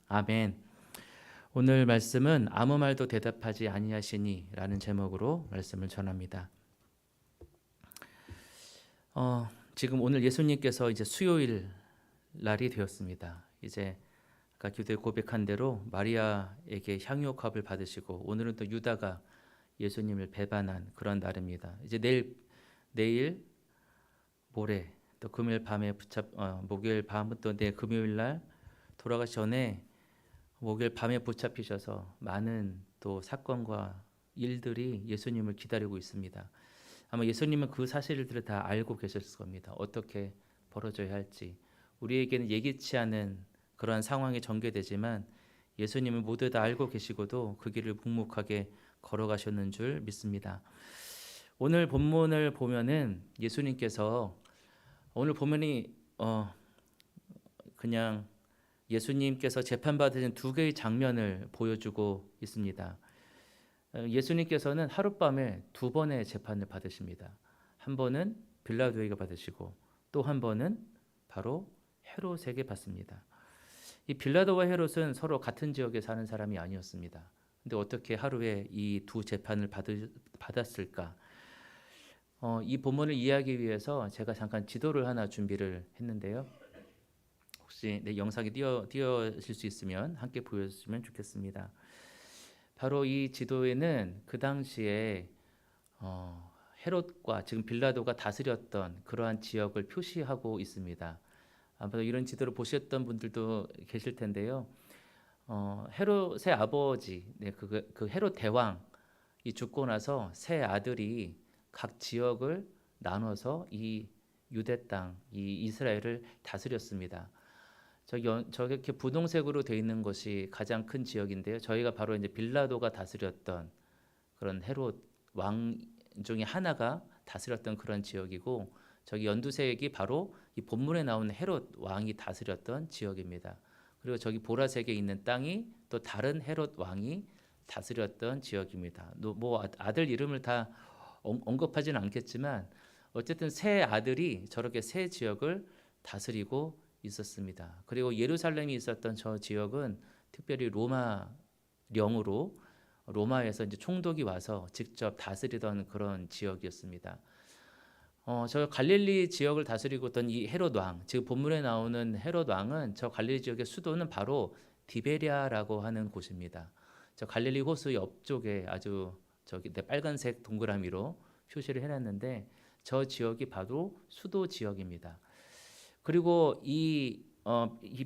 아멘. 오늘 말씀은 아무 말도 대답하지 아니하시니라는 제목으로 말씀을 전합니다. 지금 오늘 예수님께서 이제 수요일 날이 되었습니다. 이제 아까 교도에 고백한 대로 마리아에게 향유옥합을 받으시고 오늘은 또 유다가 예수님을 배반한 그런 날입니다. 이제 내일 모레 또 금요일 밤에 목요일 밤 또 내일 금요일 날 돌아가기 전에 목요일 밤에 붙잡히셔서 많은 또 사건과 일들이 예수님을 기다리고 있습니다. 아마 예수님은 그 사실들을 다 알고 계셨을 겁니다. 어떻게 벌어져야 할지. 우리에게는 예기치 않은 그러한 상황이 전개되지만 예수님은 모두 다 알고 계시고도 그 길을 묵묵하게 걸어가셨는 줄 믿습니다. 오늘 본문을 보면은 예수님께서 오늘 본문이 그냥 예수님께서 재판받으신 두 개의 장면을 보여주고 있습니다. 예수님께서는 하룻밤에 두 번의 재판을 받으십니다. 한 번은 빌라도에게 받으시고 또 한 번은 바로 헤롯에게 받습니다. 이 빌라도와 헤롯은 서로 같은 지역에 사는 사람이 아니었습니다. 근데 어떻게 하루에 이 두 재판을 받았을까? 이 본문을 이해하기 위해서 제가 잠깐 지도를 하나 준비를 했는데요. 혹시 영상이 띄어질 수 있으면 함께 보여주시면 좋겠습니다. 바로 이 지도에는 그 당시에 헤롯과 지금 빌라도가 다스렸던 그러한 지역을 표시하고 있습니다. 아마도 이런 지도를 보셨던 분들도 계실 텐데요. 헤롯의 아버지, 그 헤롯 대왕이 죽고 나서 세 아들이 각 지역을 나눠서 이 유대 땅, 이 이스라엘을 다스렸습니다. 저렇게 분홍색으로 되어 있는 것이 가장 큰 지역인데요. 저희가 바로 이제 빌라도가 다스렸던 그런 헤롯 왕 중에 하나가 다스렸던 그런 지역이고, 저기 연두색이 바로 이 본문에 나오는 헤롯 왕이 다스렸던 지역입니다. 그리고 저기 보라색에 있는 땅이 또 다른 헤롯 왕이 다스렸던 지역입니다. 뭐 아들 이름을 다 언급하지는 않겠지만 어쨌든 세 아들이 저렇게 세 지역을 다스리고 있었습니다. 그리고 예루살렘이 있었던 저 지역은 특별히 로마령으로 로마에서 이제 총독이 와서 직접 다스리던 그런 지역이었습니다. 저 갈릴리 지역을 다스리고 있던 이 헤롯 왕, 즉 본문에 나오는 헤롯 왕은 저 갈릴리 지역의 수도는 바로 디베리아라고 하는 곳입니다. 저 갈릴리 호수 옆쪽에 아주 저기 빨간색 동그라미로 표시를 해놨는데 저 지역이 바로 수도 지역입니다. 그리고 이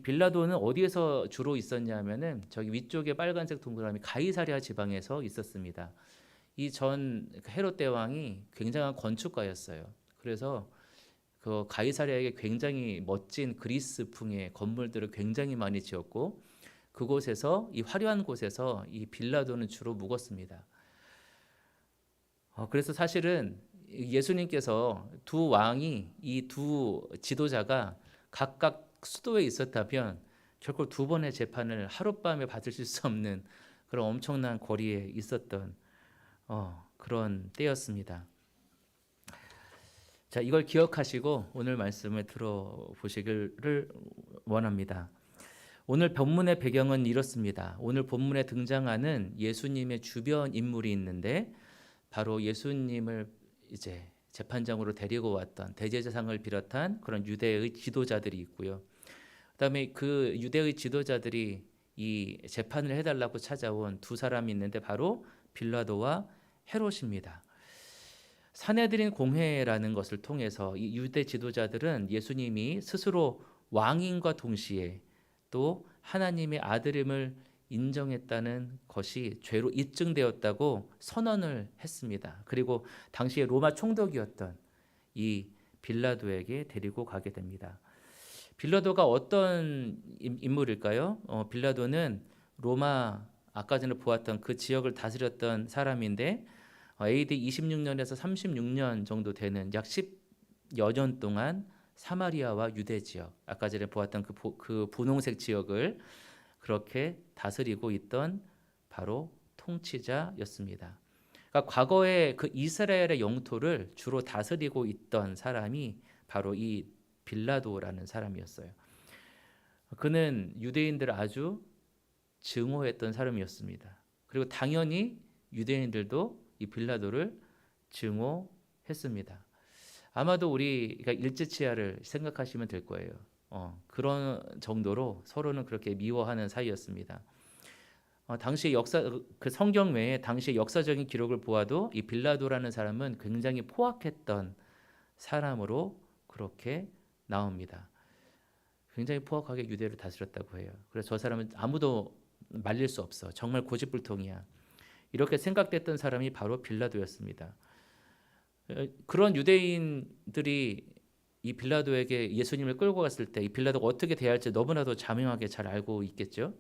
빌라도는 어디에서 주로 있었냐면은 저기 위쪽에 빨간색 동그라미 가이사랴 지방에서 있었습니다. 이 전 헤롯 대왕이 굉장한 건축가였어요. 그래서 그 가이사랴에게 굉장히 멋진 그리스풍의 건물들을 굉장히 많이 지었고, 그곳에서 이 화려한 곳에서 이 빌라도는 주로 묵었습니다. 그래서 사실은 예수님께서 두 왕이 이 두 지도자가 각각 수도에 있었다면 결코 두 번의 재판을 하룻밤에 받으실 수 없는 그런 엄청난 거리에 있었던 그런 때였습니다. 자, 이걸 기억하시고 오늘 말씀을 들어보시기를 원합니다. 오늘 본문의 배경은 이렇습니다. 오늘 본문에 등장하는 예수님의 주변 인물이 있는데 바로 예수님을 이제 재판장으로 데리고 왔던 대제사장을 비롯한 그런 유대의 지도자들이 있고요. 그다음에 그 유대의 지도자들이 이 재판을 해달라고 찾아온 두 사람이 있는데 바로 빌라도와 헤롯입니다. 사내들인 공회라는 것을 통해서 이 유대 지도자들은 예수님이 스스로 왕인과 동시에 또 하나님의 아들임을 인정했다는 것이 죄로 입증되었다고 선언을 했습니다. 그리고 당시에 로마 총독이었던 이 빌라도에게 데리고 가게 됩니다. 빌라도가 어떤 인물일까요? 빌라도는 로마 아까 전에 보았던 그 지역을 다스렸던 사람인데 AD 26년에서 36년 정도 되는 약 10여 년 동안 사마리아와 유대 지역, 아까 전에 보았던 그 분홍색 지역을 그렇게 다스리고 있던 바로 통치자였습니다. 그러니까 과거에 그 이스라엘의 영토를 주로 다스리고 있던 사람이 바로 이 빌라도라는 사람이었어요. 그는 유대인들을 아주 증오했던 사람이었습니다. 그리고 당연히 유대인들도 이 빌라도를 증오했습니다. 아마도 우리가 일제치하를 생각하시면 될 거예요. 그런 정도로 서로는 그렇게 미워하는 사이였습니다. 당시 그 성경 외에 당시 역사적인 기록을 보아도 이 빌라도라는 사람은 굉장히 포악했던 사람으로 그렇게 나옵니다. 굉장히 포악하게 유대를 다스렸다고 해요. 그래서 저 사람은 아무도 말릴 수 없어. 정말 고집불통이야. 이렇게 생각됐던 사람이 바로 빌라도였습니다. 그런 유대인들이 이 빌라도에게 예수님을 끌고 갔을 때 이 빌라도가 어떻게 대할지 너무나도 자명하게 잘 알고 있겠죠.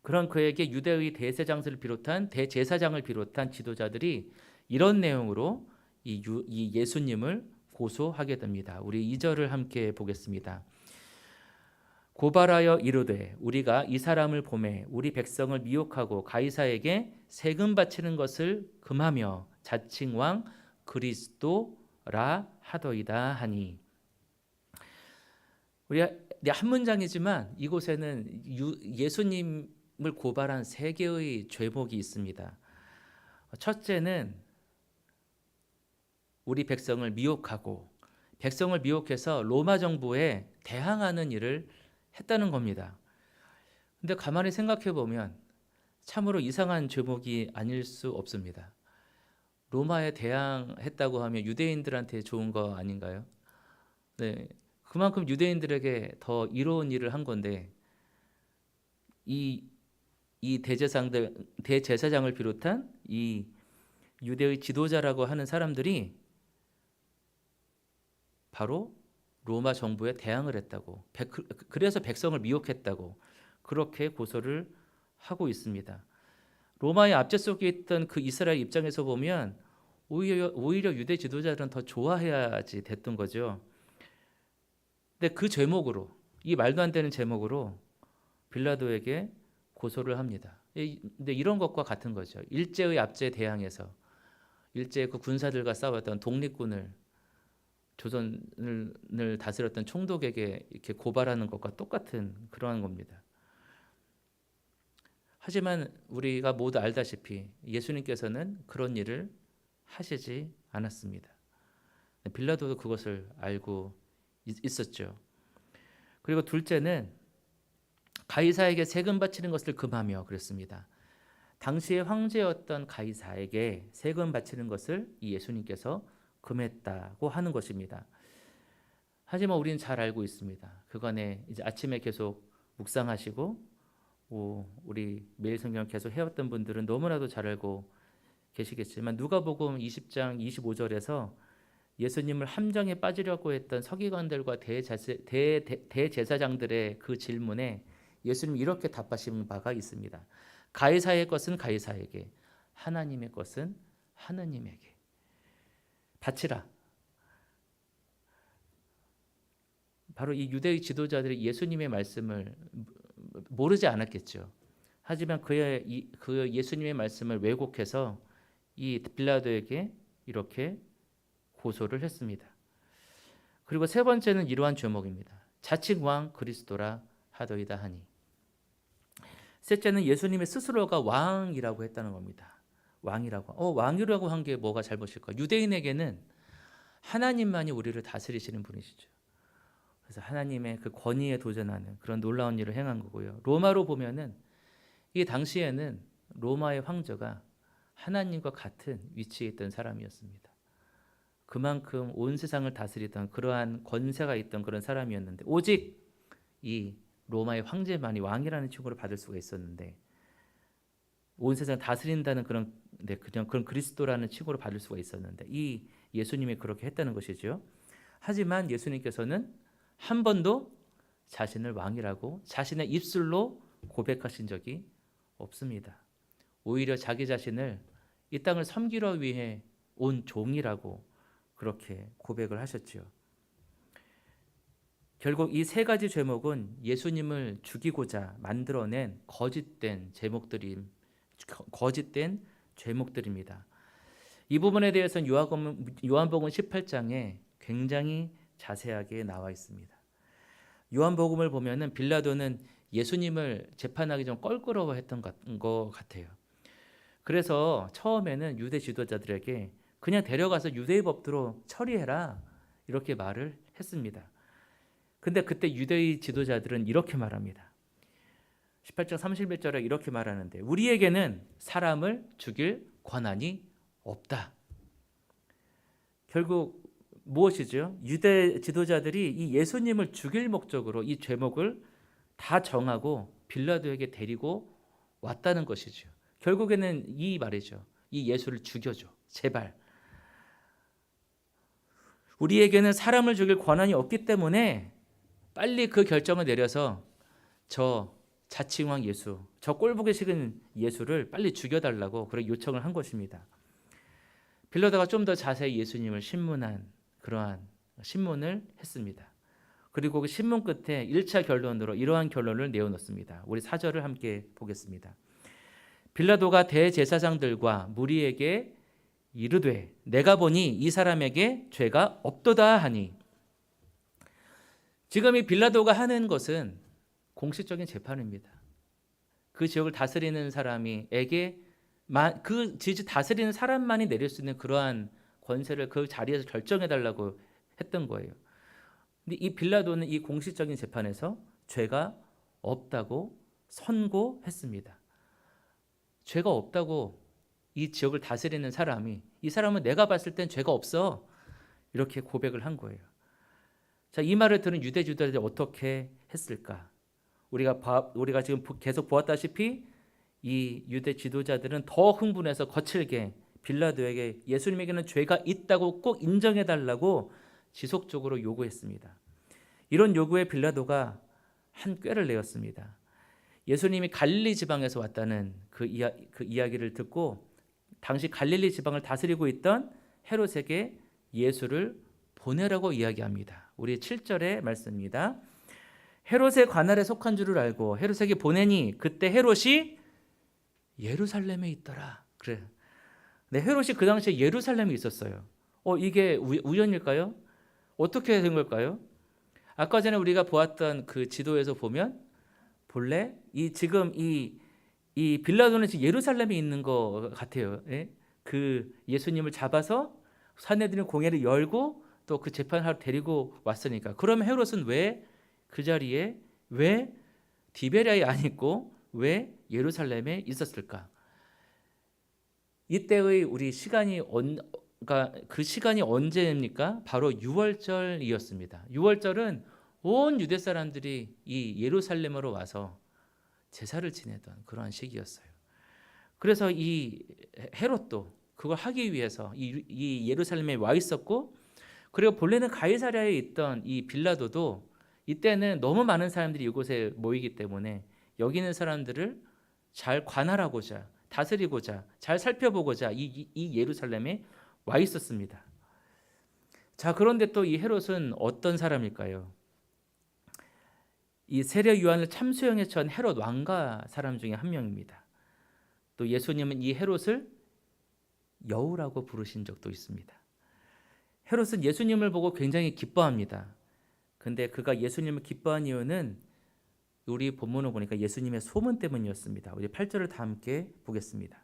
그런 그에게 유대의 대제사장을 비롯한 대제사장을 비롯한 지도자들이 이런 내용으로 이 예수님을 고소하게 됩니다. 우리 2절을 함께 보겠습니다. 고발하여 이르되 우리가 이 사람을 보매 우리 백성을 미혹하고 가이사에게 세금 바치는 것을 금하며 자칭 왕 그리스도라 하더이다 하니. 우리 한 문장이지만 이곳에는 예수님을 고발한 세 개의 죄목이 있습니다. 첫째는 우리 백성을 미혹하고, 백성을 미혹해서 로마 정부에 대항하는 일을 했다는 겁니다. 근데 가만히 생각해 보면 참으로 이상한 죄목이 아닐 수 없습니다. 로마에 대항했다고 하면 유대인들한테 좋은 거 아닌가요? 네, 그만큼 유대인들에게 더 이로운 일을 한 건데 이 대제사장을 비롯한 이 유대의 지도자라고 하는 사람들이 바로 로마 정부에 대항을 했다고, 그래서 백성을 미혹했다고 그렇게 고소를 하고 있습니다. 로마의 압제 속에 있던 그 이스라엘 입장에서 보면 오히려 유대 지도자들은 더 좋아해야지 됐던 거죠. 근데 그 제목으로, 이 말도 안 되는 제목으로 빌라도에게 고소를 합니다. 근데 이런 것과 같은 거죠. 일제의 압제에 대항해서 일제 그 군사들과 싸웠던 독립군을, 조선을 다스렸던 총독에게 이렇게 고발하는 것과 똑같은 그러한 겁니다. 하지만 우리가 모두 알다시피 예수님께서는 그런 일을 하시지 않았습니다. 빌라도도 그것을 알고 있었죠. 그리고 둘째는 가이사에게 세금 바치는 것을 금하며 그랬습니다. 당시의 황제였던 가이사에게 세금 바치는 것을 예수님께서 금했다고 하는 것입니다. 하지만 우리는 잘 알고 있습니다. 그간에 이제 아침에 계속 묵상하시고 우리 매일 성경을 계속 해왔던 분들은 너무나도 잘 알고 계시겠지만 누가복음 20장 25절에서 예수님을 함정에 빠지려고 했던 서기관들과 대제사장들의 그 질문에 예수님이 이렇게 답하신 바가 있습니다. 가이사의 것은 가이사에게, 하나님의 것은 하나님에게 바치라. 바로 이 유대의 지도자들이 예수님의 말씀을 모르지 않았겠죠. 하지만 그 예수님의 말씀을 왜곡해서 이 빌라도에게 이렇게 고소를 했습니다. 그리고 세 번째는 이러한 죄목입니다. 자칭 왕 그리스도라 하더이다 하니. 셋째는 예수님의 스스로가 왕이라고 했다는 겁니다. 왕이라고. 왕이라고 한 게 뭐가 잘못일까? 유대인에게는 하나님만이 우리를 다스리시는 분이시죠. 그래서 하나님의 그 권위에 도전하는 그런 놀라운 일을 행한 거고요. 로마로 보면은 이 당시에는 로마의 황제가 하나님과 같은 위치에 있던 사람이었습니다. 그만큼 온 세상을 다스리던 그러한 권세가 있던 그런 사람이었는데 오직 이 로마의 황제만이 왕이라는 칭호를 받을 수가 있었는데 온 세상을 다스린다는 그냥 그런 그리스도라는 칭호를 받을 수가 있었는데 이 예수님이 그렇게 했다는 것이죠. 하지만 예수님께서는 한 번도 자신을 왕이라고 자신의 입술로 고백하신 적이 없습니다. 오히려 자기 자신을 이 땅을 섬기려 위해 온 종이라고 그렇게 고백을 하셨지요. 결국 이 세 가지 죄목은 예수님을 죽이고자 만들어낸 거짓된 죄목들입니다. 이 부분에 대해서는 요한복음 18장에 굉장히 자세하게 나와 있습니다. 요한복음을 보면은 빌라도는 예수님을 재판하기 좀 껄끄러워했던 것 같아요. 그래서 처음에는 유대 지도자들에게 그냥 데려가서 유대의 법대로 처리해라 이렇게 말을 했습니다. 근데 그때 유대의 지도자들은 이렇게 말합니다. 18장 31절에 이렇게 말하는데 우리에게는 사람을 죽일 권한이 없다. 결국 무엇이죠? 유대 지도자들이 이 예수님을 죽일 목적으로 이 죄목을 다 정하고 빌라도에게 데리고 왔다는 것이죠. 결국에는 이 말이죠. 이 예수를 죽여줘. 제발. 우리에게는 사람을 죽일 권한이 없기 때문에 빨리 그 결정을 내려서 저 자칭왕 예수, 저 꼴보기 싫은 예수를 빨리 죽여달라고 그런 요청을 한 것입니다. 빌라도가 좀 더 자세히 예수님을 신문한 그러한 신문을 했습니다. 그리고 그 신문 끝에 1차 결론으로 이러한 결론을 내어놓습니다. 우리 4절을 함께 보겠습니다. 빌라도가 대제사장들과 무리에게 이르되 내가 보니 이 사람에게 죄가 없도다 하니. 지금 이 빌라도가 하는 것은 공식적인 재판입니다. 그 지역을 다스리는 사람이에게 그 지지 다스리는 사람만이 내릴 수 있는 그러한 권세를 그 자리에서 결정해달라고 했던 거예요. 근데 이 빌라도는 이 공식적인 재판에서 죄가 없다고 선고했습니다. 죄가 없다고 이 지역을 다스리는 사람이 이 사람은 내가 봤을 땐 죄가 없어 이렇게 고백을 한 거예요. 자, 이 말을 들은 유대 지도자들이 어떻게 했을까? 우리가 지금 계속 보았다시피 이 유대 지도자들은 더 흥분해서 거칠게 빌라도에게 예수님에게는 죄가 있다고 꼭 인정해달라고 지속적으로 요구했습니다. 이런 요구에 빌라도가 한 꾀를 내었습니다. 예수님이 갈릴리 지방에서 왔다는 그 이야기를 듣고 당시 갈릴리 지방을 다스리고 있던 헤롯에게 예수를 보내라고 이야기합니다. 우리 7절의 말씀입니다. 헤롯의 관할에 속한 줄을 알고 헤롯에게 보내니 그때 헤롯이 예루살렘에 있더라. 그래. 네, 헤롯이 그 당시에 예루살렘에 있었어요. 이게 우연일까요? 어떻게 된 걸까요? 아까 전에 우리가 보았던 그 지도에서 보면 본래 지금 이 빌라도는 지금 예루살렘에 있는 것 같아요. 예? 그 예수님을 잡아서 산헤드린 공회를 열고 또 그 재판하러 데리고 왔으니까. 그러면 헤롯은 왜 그 자리에 왜 디베랴에 안 있고 왜 예루살렘에 있었을까? 이때의 우리 시간이 그 시간이 언제입니까? 바로 유월절이었습니다. 유월절은 온 유대 사람들이 이 예루살렘으로 와서 제사를 지내던 그러한 시기였어요. 그래서 이 헤롯도 그걸 하기 위해서 이 예루살렘에 와 있었고, 그리고 본래는 가이사랴에 있던 이 빌라도도 이때는 너무 많은 사람들이 이곳에 모이기 때문에 여기 있는 사람들을 잘 관할하고자 다스리고자 잘 살펴보고자 이 예루살렘에 와 있었습니다. 자, 그런데 또 이 헤롯은 어떤 사람일까요? 이 세례 요한을 참수형에 처한 헤롯 왕가 사람 중에 한 명입니다. 또 예수님은 이 헤롯을 여우라고 부르신 적도 있습니다. 헤롯은 예수님을 보고 굉장히 기뻐합니다. 근데 그가 예수님을 기뻐한 이유는 우리 본문을 보니까 예수님의 소문 때문이었습니다. 우리 8절을 다 함께 보겠습니다.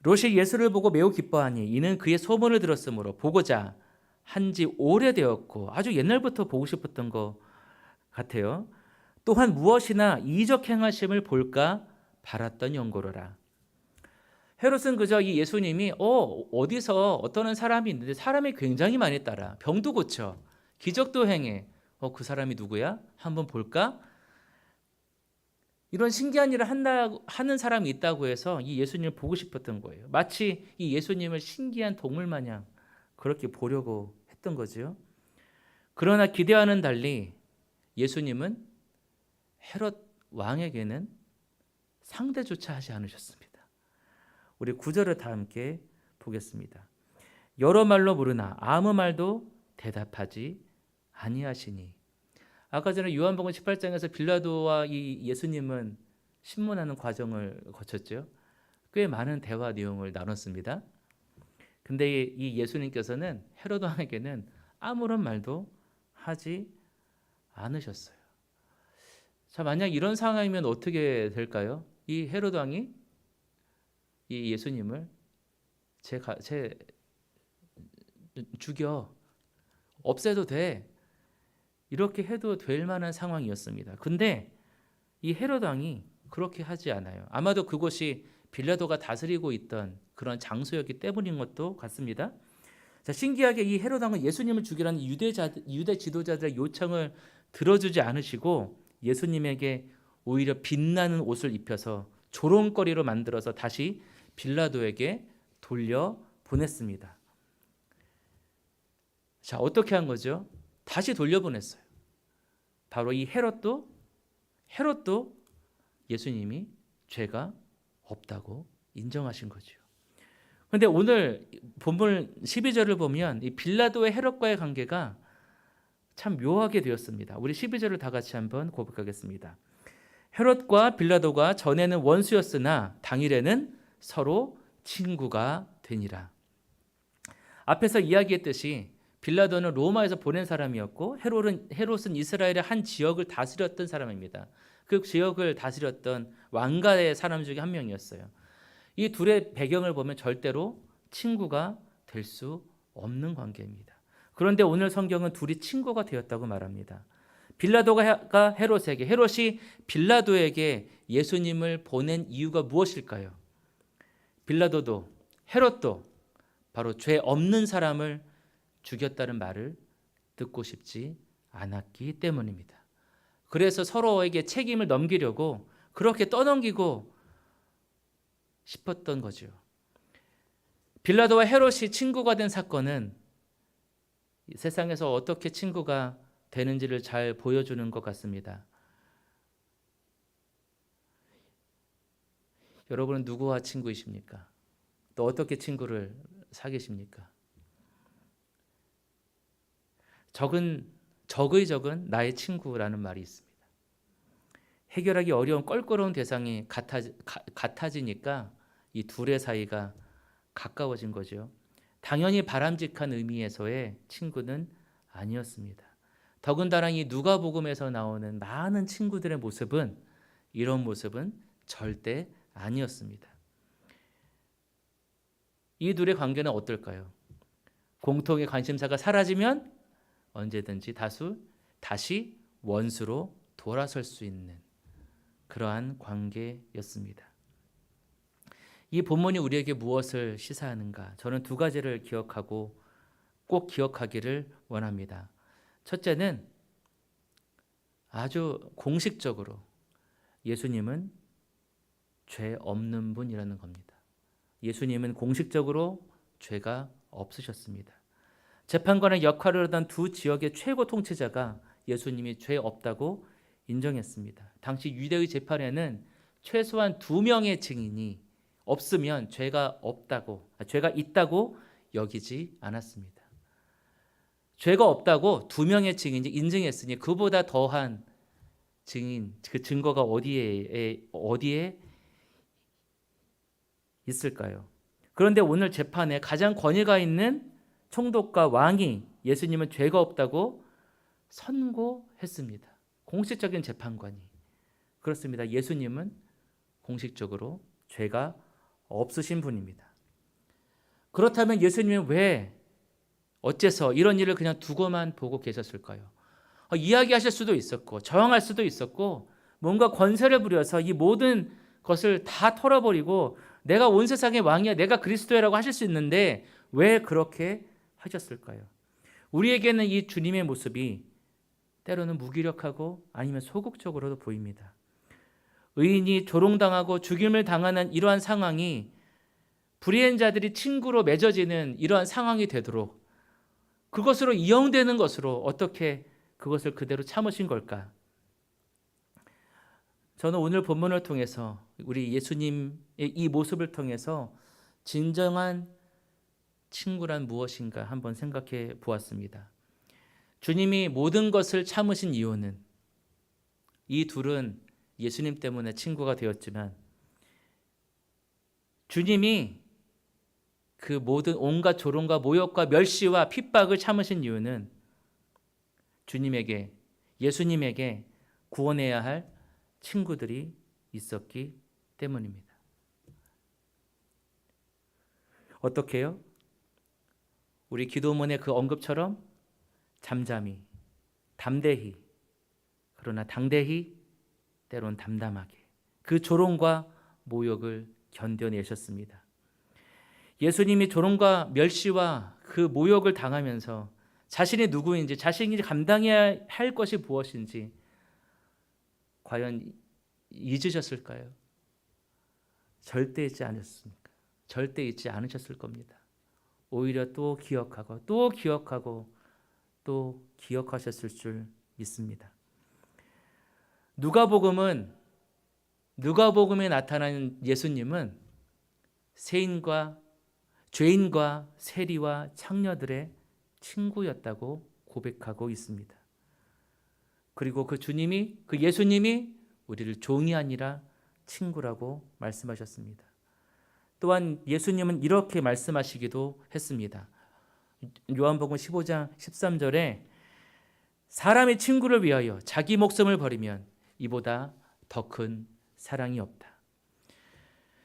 롯이 예수를 보고 매우 기뻐하니 이는 그의 소문을 들었으므로 보고자 한지 오래되었고 아주 옛날부터 보고 싶었던 것 같아요. 또한 무엇이나 이적 행하심을 볼까 바랐던 연고로라. 헤롯은 그저 이 예수님이 어디서 어떤 사람이 있는데 사람이 굉장히 많이 따라 병도 고쳐 기적도 행해 그 사람이 누구야? 한번 볼까? 이런 신기한 일을 하는 사람이 있다고 해서 이 예수님을 보고 싶었던 거예요. 마치 이 예수님을 신기한 동물 마냥 그렇게 보려고 했던 거죠. 그러나 기대와는 달리 예수님은 헤롯 왕에게는 상대조차 하지 않으셨습니다. 우리 9절을 다 함께 보겠습니다. 여러 말로 물으나 아무 말도 대답하지 아니하시니. 아까 전에 요한복음 18장에서 빌라도와 이 예수님은 신문하는 과정을 거쳤죠. 꽤 많은 대화 내용을 나눴습니다. 근데 이 예수님께서는 헤롯 왕에게는 아무런 말도 하지 않으셨어요. 자, 만약 이런 상황이면 어떻게 될까요? 이 헤롯 왕이 이 예수님을 제 죽여 없애도 돼. 이렇게 해도 될 만한 상황이었습니다. 근데 이 헤롯 왕이 그렇게 하지 않아요. 아마도 그곳이 빌라도가 다스리고 있던 그런 장소였기 때문인 것도 같습니다. 자, 신기하게 이 헤롯 왕은 예수님을 죽이라는 유대 지도자들의 요청을 들어주지 않으시고 예수님에게 오히려 빛나는 옷을 입혀서 조롱거리로 만들어서 다시 빌라도에게 돌려 보냈습니다. 자, 어떻게 한 거죠? 다시 돌려보냈어요. 바로 이 헤롯도 예수님이 죄가 없다고 인정하신 거죠. 그런데 오늘 본문 12절을 보면 이 빌라도의 헤롯과의 관계가 참 묘하게 되었습니다. 우리 12절을 다 같이 한번 고백하겠습니다. 헤롯과 빌라도가 전에는 원수였으나 당일에는 서로 친구가 되니라. 앞에서 이야기했듯이 빌라도는 로마에서 보낸 사람이었고 헤롯은 이스라엘의 한 지역을 다스렸던 사람입니다. 그 지역을 다스렸던 왕가의 사람 중에 한 명이었어요. 이 둘의 배경을 보면 절대로 친구가 될 수 없는 관계입니다. 그런데 오늘 성경은 둘이 친구가 되었다고 말합니다. 빌라도가 헤롯에게, 헤롯이 빌라도에게 예수님을 보낸 이유가 무엇일까요? 빌라도도 헤롯도 바로 죄 없는 사람을 죽였다는 말을 듣고 싶지 않았기 때문입니다. 그래서 서로에게 책임을 넘기려고 그렇게 떠넘기고 싶었던 거죠. 빌라도와 헤롯이 친구가 된 사건은 세상에서 어떻게 친구가 되는지를 잘 보여주는 것 같습니다. 여러분은 누구와 친구이십니까? 또 어떻게 친구를 사귀십니까? 적의 적은 나의 친구라는 말이 있습니다. 해결하기 어려운 껄끄러운 대상이 같아지니까 이 둘의 사이가 가까워진 거죠. 당연히 바람직한 의미에서의 친구는 아니었습니다. 더군다나 이 누가복음에서 나오는 많은 친구들의 모습은 이런 모습은 절대 아니었습니다. 이 둘의 관계는 어떨까요? 공통의 관심사가 사라지면 언제든지 다시 원수로 돌아설 수 있는 그러한 관계였습니다. 이 본문이 우리에게 무엇을 시사하는가? 저는 두 가지를 기억하고 꼭 기억하기를 원합니다. 첫째는 아주 공식적으로 예수님은 죄 없는 분이라는 겁니다. 예수님은 공식적으로 죄가 없으셨습니다. 재판관의 역할을 하던 두 지역의 최고 통치자가 예수님이 죄 없다고 인정했습니다. 당시 유대의 재판에는 최소한 2명의 증인이 없으면 죄가 있다고 여기지 않았습니다. 죄가 없다고 2명의 증인이 인정했으니 그보다 더한 증인, 그 증거가 어디에 있을까요? 그런데 오늘 재판에 가장 권위가 있는 총독과 왕이 예수님은 죄가 없다고 선고했습니다. 공식적인 재판관이. 그렇습니다. 예수님은 공식적으로 죄가 없으신 분입니다. 그렇다면 예수님은 왜 어째서 이런 일을 그냥 두고만 보고 계셨을까요? 이야기하실 수도 있었고 저항할 수도 있었고 뭔가 권세를 부려서 이 모든 것을 다 털어버리고 내가 온 세상의 왕이야, 내가 그리스도야라고 하실 수 있는데 왜 그렇게 하셨을까요? 우리에게는 이 주님의 모습이 때로는 무기력하고 아니면 소극적으로도 보입니다. 의인이 조롱당하고 죽임을 당하는 이러한 상황이 불의한 자들이 친구로 맺어지는 이러한 상황이 되도록 그것으로 이용되는 것으로 어떻게 그것을 그대로 참으신 걸까? 저는 오늘 본문을 통해서 우리 예수님의 이 모습을 통해서 진정한 친구란 무엇인가 한번 생각해 보았습니다. 주님이 모든 것을 참으신 이유는 이 둘은 예수님 때문에 친구가 되었지만 주님이 그 모든 온갖 조롱과 모욕과 멸시와 핍박을 참으신 이유는 예수님에게 구원해야 할 친구들이 있었기 때문입니다. 어떻게요? 우리 기도문의 그 언급처럼 잠잠히, 담대히, 그러나 당대히, 때론 담담하게 그 조롱과 모욕을 견뎌내셨습니다. 예수님이 조롱과 멸시와 그 모욕을 당하면서 자신이 누구인지, 자신이 감당해야 할 것이 무엇인지 과연 잊으셨을까요? 절대 잊지 않으셨습니까? 절대 잊지 않으셨을 겁니다. 오히려 또 기억하고 또 기억하고 또 기억하셨을 줄 믿습니다. 누가복음에 나타난 예수님은 죄인과 세리와 창녀들의 친구였다고 고백하고 있습니다. 그리고 그 예수님이 우리를 종이 아니라 친구라고 말씀하셨습니다. 또한 예수님은 이렇게 말씀하시기도 했습니다. 요한복음 15장 13절에 사람이 친구를 위하여 자기 목숨을 버리면 이보다 더 큰 사랑이 없다.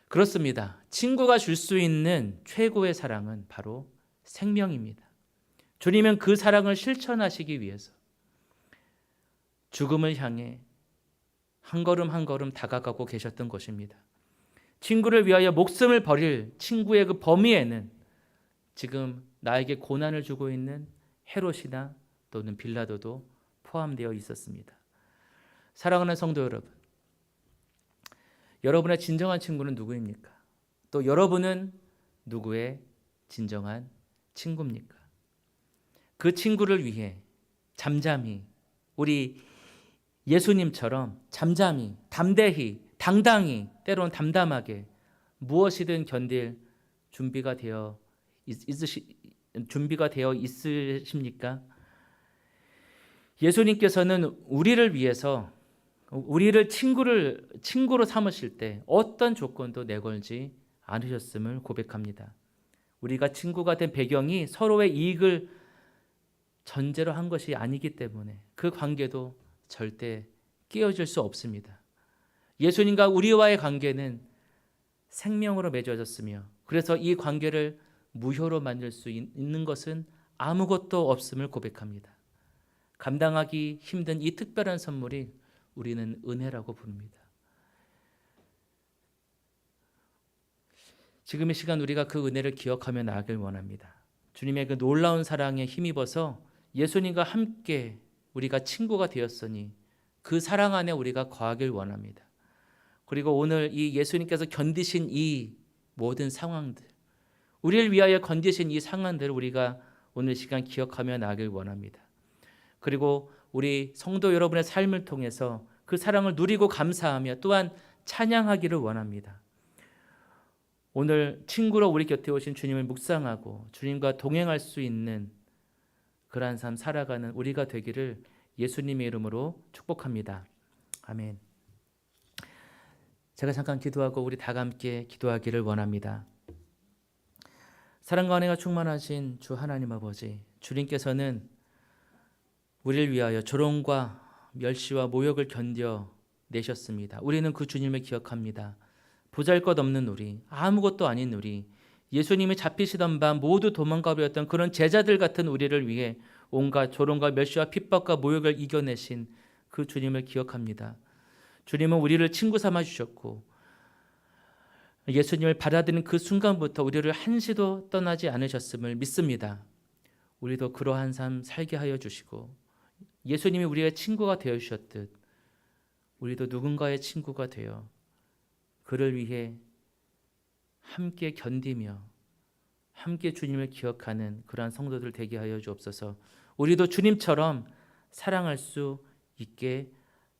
그렇습니다. 친구가 줄 수 있는 최고의 사랑은 바로 생명입니다. 주님은 그 사랑을 실천하시기 위해서 죽음을 향해 한 걸음 한 걸음 다가가고 계셨던 것입니다. 친구를 위하여 목숨을 버릴 친구의 그 범위에는 지금 나에게 고난을 주고 있는 헤롯이나 또는 빌라도도 포함되어 있었습니다. 사랑하는 성도 여러분, 여러분의 진정한 친구는 누구입니까? 또 여러분은 누구의 진정한 친구입니까? 그 친구를 위해 잠잠히, 우리 예수님처럼 잠잠히, 담대히, 당당히, 때로는 담담하게 무엇이든 견딜 준비가 되어 있으십니까? 예수님께서는 우리를 위해서 우리를 친구로 삼으실 때 어떤 조건도 내걸지 않으셨음을 고백합니다. 우리가 친구가 된 배경이 서로의 이익을 전제로 한 것이 아니기 때문에 그 관계도 절대 깨어질 수 없습니다. 예수님과 우리와의 관계는 생명으로 맺어졌으며 그래서 이 관계를 무효로 만들 수 있는 것은 아무것도 없음을 고백합니다. 감당하기 힘든 이 특별한 선물이 우리는 은혜라고 부릅니다. 지금 이 시간 우리가 그 은혜를 기억하며 나아가길 원합니다. 주님의 그 놀라운 사랑에 힘입어서 예수님과 함께 우리가 친구가 되었으니 그 사랑 안에 우리가 거하길 원합니다. 그리고 오늘 이 예수님께서 견디신 이 모든 상황들, 우리를 위하여 견디신 이 상황들을 우리가 오늘 시간 기억하며 나아가길 원합니다. 그리고 우리 성도 여러분의 삶을 통해서 그 사랑을 누리고 감사하며 또한 찬양하기를 원합니다. 오늘 친구로 우리 곁에 오신 주님을 묵상하고 주님과 동행할 수 있는 그러한 삶 살아가는 우리가 되기를 예수님의 이름으로 축복합니다. 아멘. 제가 잠깐 기도하고 우리 다 함께 기도하기를 원합니다. 사랑과 은혜가 충만하신 주 하나님 아버지, 주님께서는 우리를 위하여 조롱과 멸시와 모욕을 견뎌내셨습니다. 우리는 그 주님을 기억합니다. 보잘것없는 우리, 아무것도 아닌 우리, 예수님이 잡히시던 밤 모두 도망가 버렸던 그런 제자들 같은 우리를 위해 온갖 조롱과 멸시와 핍박과 모욕을 이겨내신 그 주님을 기억합니다. 주님은 우리를 친구 삼아 주셨고 예수님을 받아들인 그 순간부터 우리를 한시도 떠나지 않으셨음을 믿습니다. 우리도 그러한 삶 살게 하여 주시고 예수님이 우리의 친구가 되어 주셨듯 우리도 누군가의 친구가 되어 그를 위해 함께 견디며 함께 주님을 기억하는 그러한 성도들 되게 하여 주옵소서. 우리도 주님처럼 사랑할 수 있게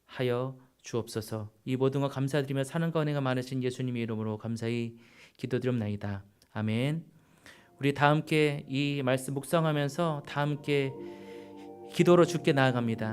하여 주옵소서. 이 모든 것 감사드리며 사랑과 은혜가 많으신 예수님의 이름으로 감사히 기도드립나이다. 아멘. 우리 다 함께 이 말씀 묵상하면서 다 함께 기도로 주께 나아갑니다.